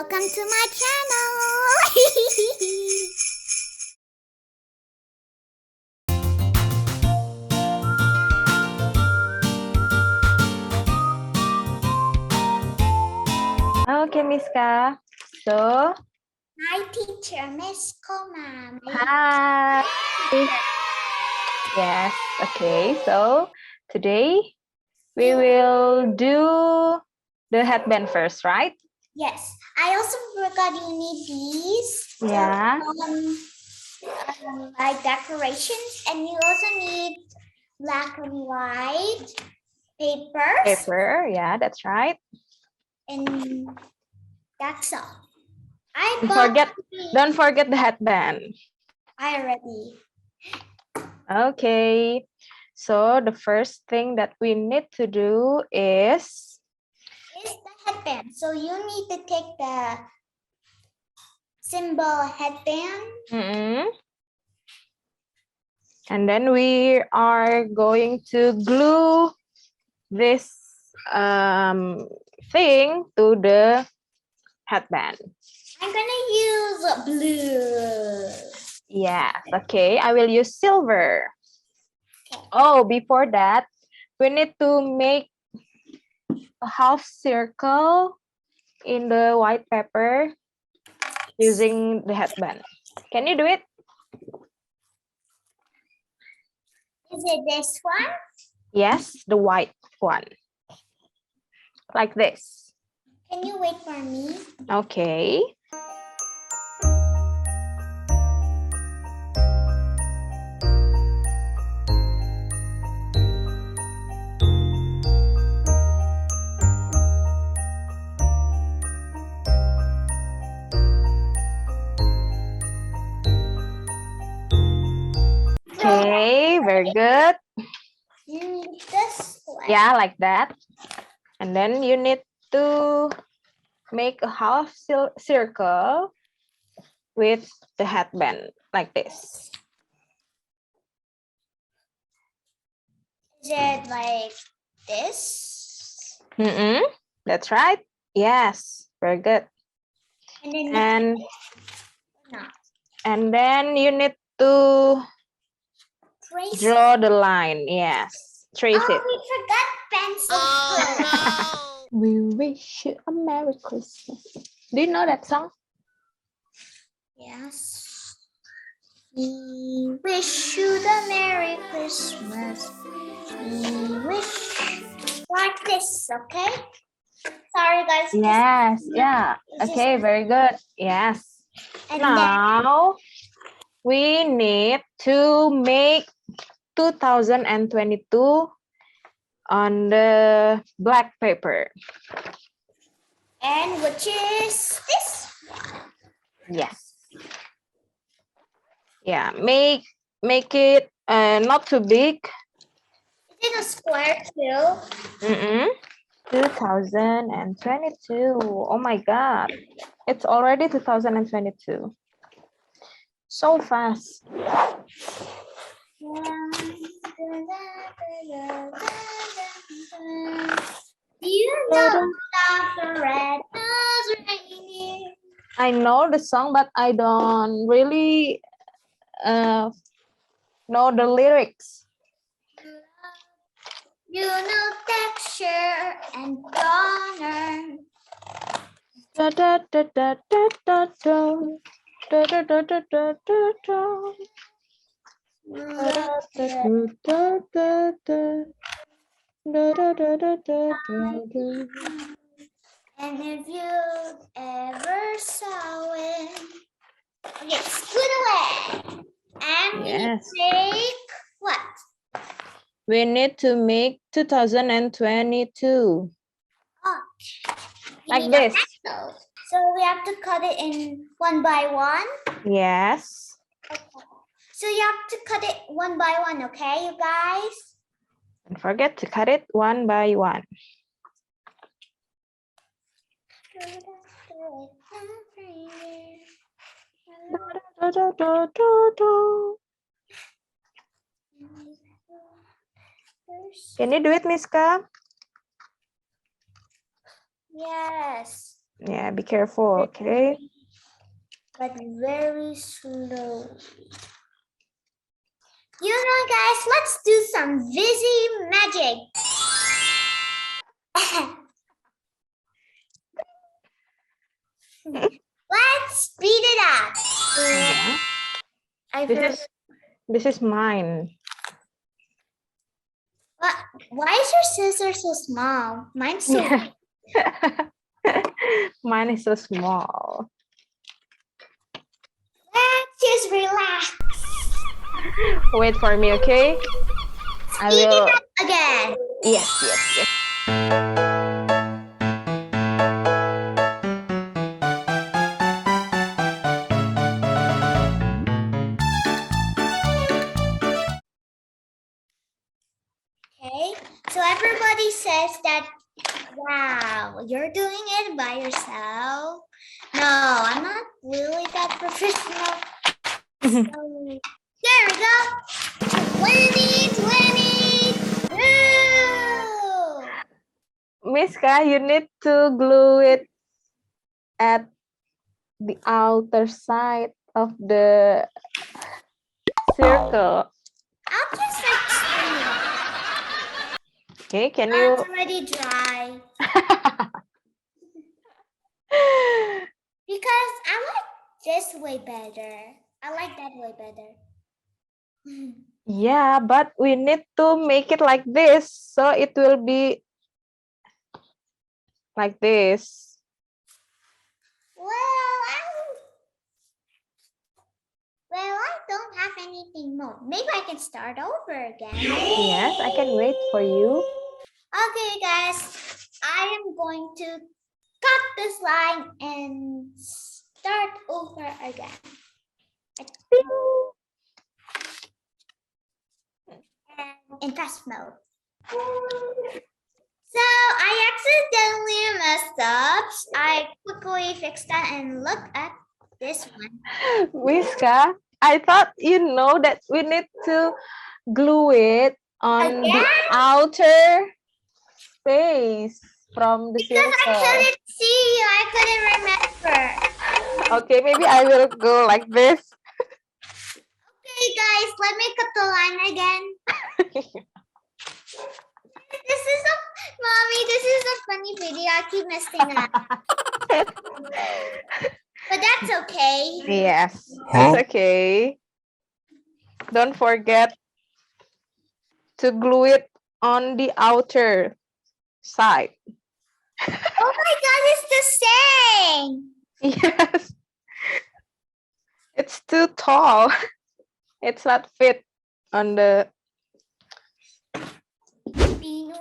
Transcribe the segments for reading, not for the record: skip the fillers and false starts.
Welcome to my channel. Okay, Miska. So, My teacher, Miss Komang. hi. Yes, okay. So, today we will do the headband first, right? Yes, I also forgot you need these. Yeah. Like decorations, and you also need black and white papers. Paper, yeah, that's right. And that's all. Don't forget the headband. I already. Okay. So, the first thing that we need to do is the headband. So you need to take the symbol headband. And then we are going to glue this thing to the headband. I'm gonna use blue. Yes, okay. I will use silver. Okay. Oh, before that, we need to make a half circle in the white paper using the headband. Can you do it? Is it this one? Yes, the white one. Like this. Can you wait for me? Okay. Okay, very good. You need this one. Yeah, like that. And then you need to make a half circle with the headband like this. Is it like this? That's right. Yes, very good. And then you need to draw the line. Yes, trace it. We forgot pencil. Oh, no. We wish you a Merry Christmas. Do you know that song? Yes. We wish you the Merry Christmas. We wish like this, okay? Sorry, guys. Yes, yeah. Okay, very good. Yes. And now, we need to make 2022 on the black paper. And which is this? Yes. Yeah, make it not too big. Is it a square too? 2022. Oh my God. It's already 2022. So fast. Do you know the red nose reindeer? I know the song, but I don't really know the lyrics. You know texture and honor. Da, da, da, da, da, da, da. Da, da, da, da, da, da, da. Da, da, da, da. Da, da, da, da, da, da. And if you ever saw it, okay, scoot away. And yes. we make what? We need to make 2022. Oh, like this. So we have to cut it in one by one? Yes. Okay. So you have to cut it one by one, okay, you guys? Don't forget to cut it one by one. Can you do it, Miska? Yes. Yeah, be careful, okay? But very slow. You know, guys, let's do some busy magic. Let's speed it up. Yeah. This is mine. Why is your scissor so small? Mine's so big. Mine is so small. Let's just relax. Wait for me, okay? I Speed will. it up again. Yes. Okay, so everybody says that, wow, you're doing it by yourself. No, I'm not really that professional. So, there we go. 2020. Woo! Miska, you need to glue it at the outer side of the circle. I'll just like spin it. Okay, can Oh, you? it's already dry. Because I like this way better. I like that way better. Yeah, but we need to make it like this, so it will be like this. Well, I don't have anything more. Maybe I can start over again. Yes, I can wait for you. Okay, guys, I am going to cut this line and start over again. And in fast mode. So I accidentally messed up. I quickly fixed that and look at this one. Miska, I thought you know that we need to glue it on the outer space from the Because circle. I couldn't see you. I couldn't remember. Okay, maybe I will go like this. Okay, guys, let me cut the line again. Mommy, this is a funny video. I keep messing up. But that's okay. Yes, it's okay. Don't forget to glue it on the outer side. Oh my God, it's the same. Yes. It's too tall. It's not fit on the... Happy New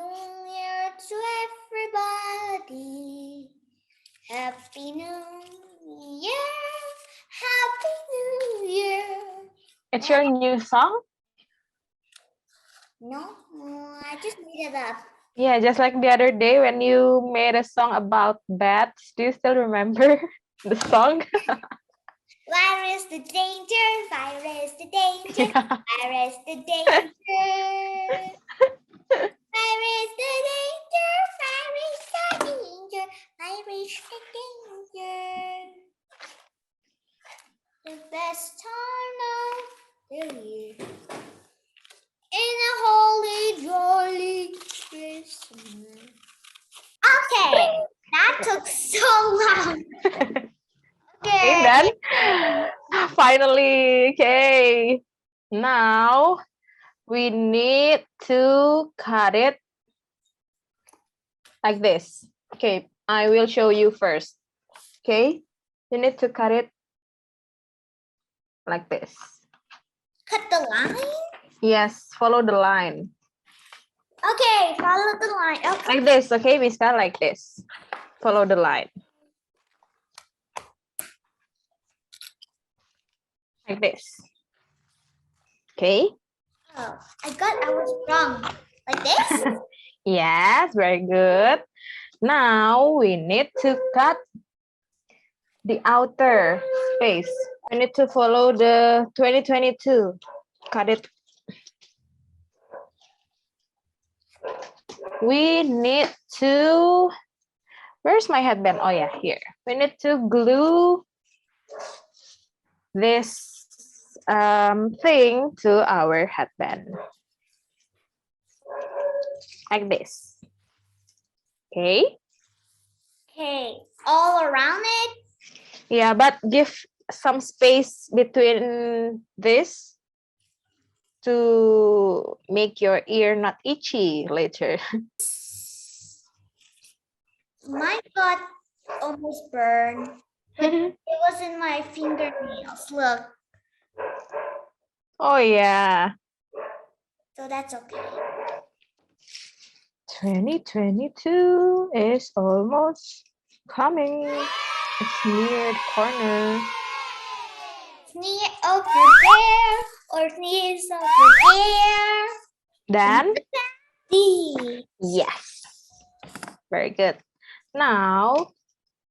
Year to everybody. Happy New Year. Happy New Year. It's your new song? No, I just made it up. Yeah, just like the other day when you made a song about bats. Do you still remember the song? Virus the danger, virus the danger, virus the danger. Virus the danger, virus the danger, virus the danger. The best time of the year. In a holy jolly Christmas. Okay, that took so long. Okay, then finally, okay. Now we need to cut it like this. Okay, I will show you first. Okay, you need to cut it like this. Cut the line? Yes, follow the line. Okay, follow the line. Okay. Like this, okay, Miska, like this. Follow the line. Like this. Okay. Oh, I was wrong. Like this? Yes, very good. Now we need to cut the outer space. We need to follow the 2022. Cut it. We need to Where's my headband? Oh yeah, here. We need to glue this thing to our headband. Like this. Okay. Okay, all around it. Yeah, but give some space between this to make your ear not itchy later. Mine got almost burned, but it was in my fingernails. Look, Oh yeah. so that's okay. 2022 is almost coming. It's near the corner. Sneeze over there, or sneeze over there. Then, D. yes. Very good. Now,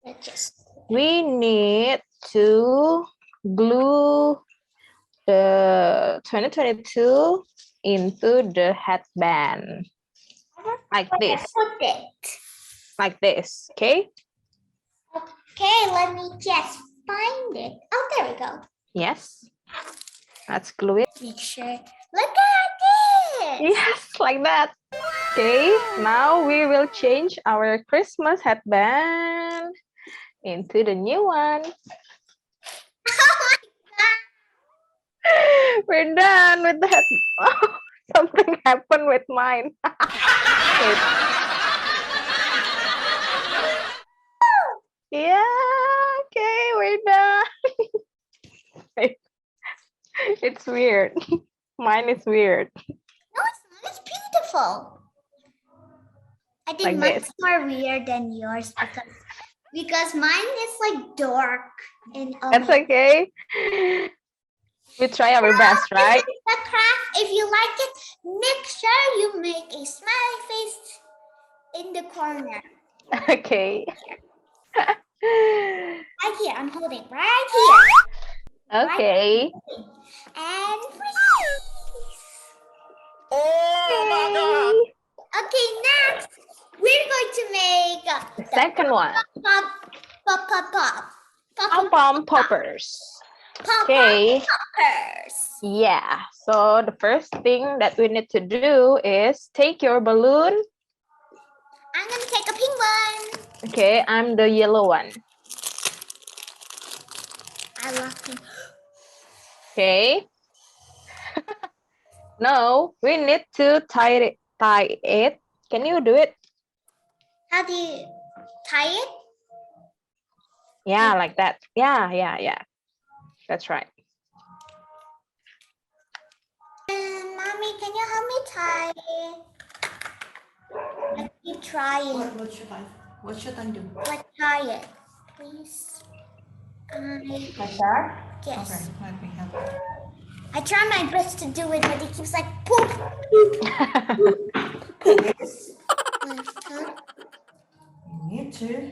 Let's just. we need to glue the 2022 into the headband. Like this. Put it. Like this, okay? Okay, let me just find it. Oh, there we go. Yes. Let's glue it. Make sure. Look at it. Yes, like that. Okay, now we will change our Christmas headband into the new one. Oh my God. We're done with that. Oh, something happened with mine. Wait. Yeah, okay, we're done. It's weird. Mine is weird. No, it's not. It's beautiful. I think Like mine's this. more weird than yours because mine is like dark and That's okay. We try our best, right? This is the craft. If you like it, make sure you make a smiley face in the corner. Okay. Right here. I'm holding right here. Okay. And freeze. Oh my God. Okay, next we're going to make The second one. Pom-pom poppers. Okay. Poppers. Yeah. So the first thing that we need to do is take your balloon. I'm going to take a pink one. Okay, I'm the yellow one. I love pink. Okay. Now we need to tie it. Can you do it? How do you tie it? Yeah, like that. Yeah. That's right. Mommy, can you help me tie it? I keep trying. What should I? What should I do? Like tie it, please. Like that? Yes. Okay, let me help you. I try my best to do it, but it keeps like poop. You need to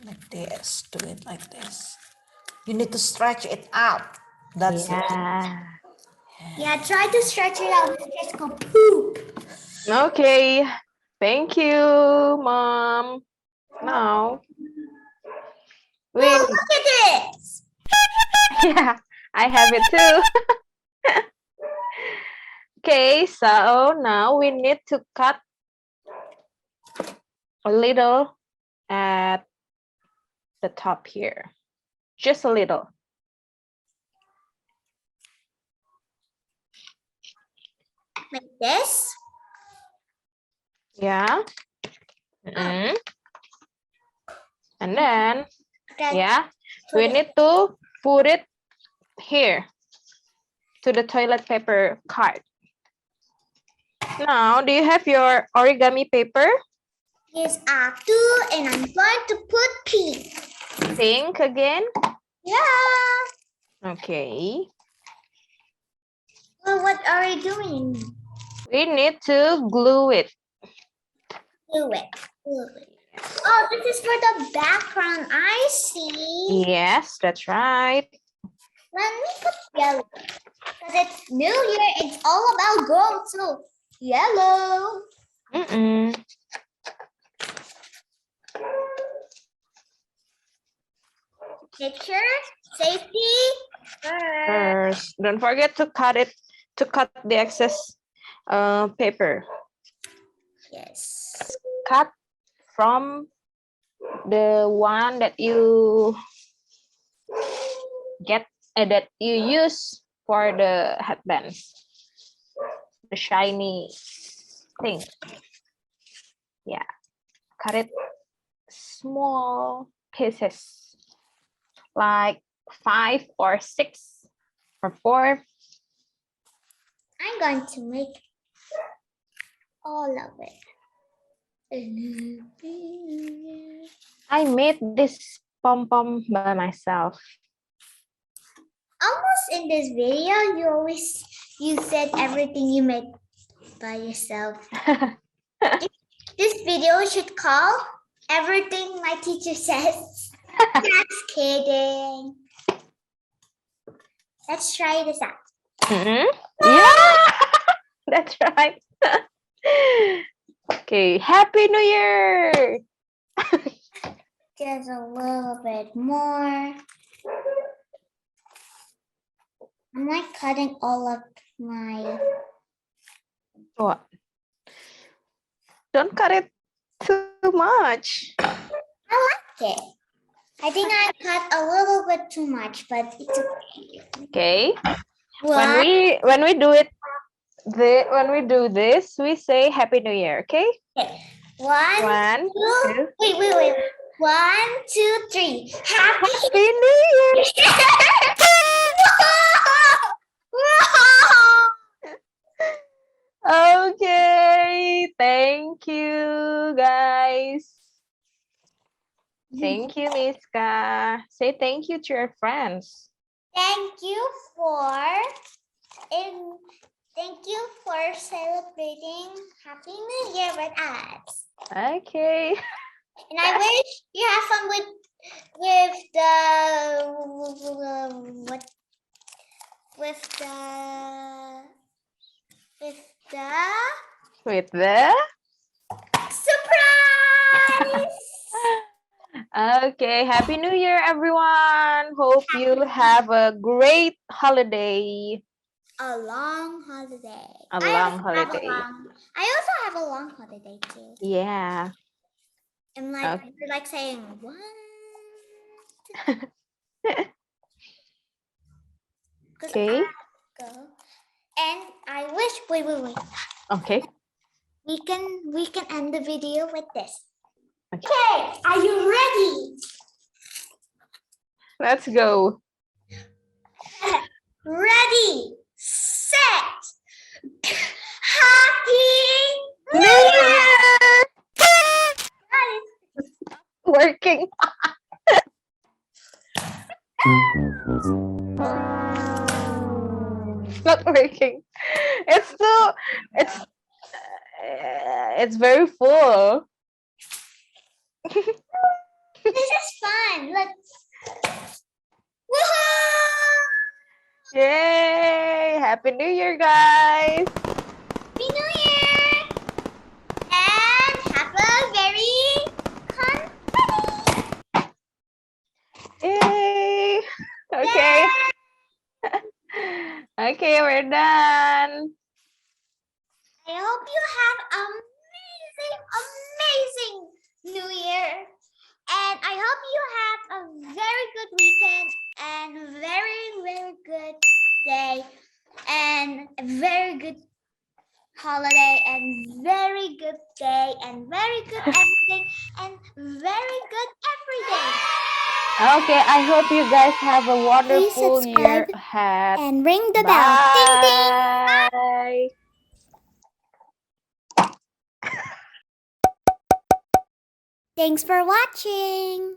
like this. Do it like this. You need to stretch it out. That's it. Yeah. Try to stretch it out. It's just go poop. Okay. Thank you, Mom. Now we Oh, look at this. yeah, I have it too. Okay, so now we need to cut a little at the top here. Just a little. Like this. Yeah. And then, yeah, we need to put it here to the toilet paper card. Now, do you have your origami paper? Yes, I do, and I'm going to put pink. Pink again? Yeah. Okay. Well, what are we doing? We need to glue it. Glue it. Oh, this is for the background. I see. Yes, that's right. Let me put yellow. Because it's New Year. It's all about gold. So yellow. Picture, safety, first. First, don't forget to cut the excess paper. Yes. Cut from the one that you that you use for the headband, the shiny thing. Yeah, cut it small pieces, like 5 or 6 or 4. I'm going to make all of it. I made this pom-pom by myself. Almost in this video, you said everything you made by yourself. This video should call everything my teacher says. Just kidding. Let's try this out. Yeah, that's right. Okay, Happy New Year! Just a little bit more. I'm like cutting all of my. What? Don't cut it too much. Okay. I think I cut a little bit too much, but it's okay. Okay. What? When we do this, we say Happy New Year. Okay. Okay. One, One, two. two. Wait. 1, 2, 3. Happy. Happy New Year! Okay. Thank you, guys. Thank you, Miska. Say thank you to your friends. Thank you for celebrating Happy New Year with us. Okay. And I wish you have fun with the surprise. Okay. Happy New Year, everyone. Hope you have a great holiday. A long holiday. A long holiday. I also have a long holiday too. Yeah. And like you're like saying what? Okay. Go. And I wish wait. Okay. We can end the video with this. Okay. Are you ready? Let's go. Ready, set, Happy New Year! Guys, Working. Not working. It's very full. this is fun. Let's. Woohoo! Yay! Happy New Year, guys! Happy New Year! And have a very fun day. Yay! Okay. Okay, we're done. I hope you have amazing New Year. And I hope you have a very good weekend and very good day and a very good holiday and very good day and very good everything and very good everything. Okay, I hope you guys have a wonderful year subscribe ahead. And ring the bell. Ding ding. Bye. Thanks for watching.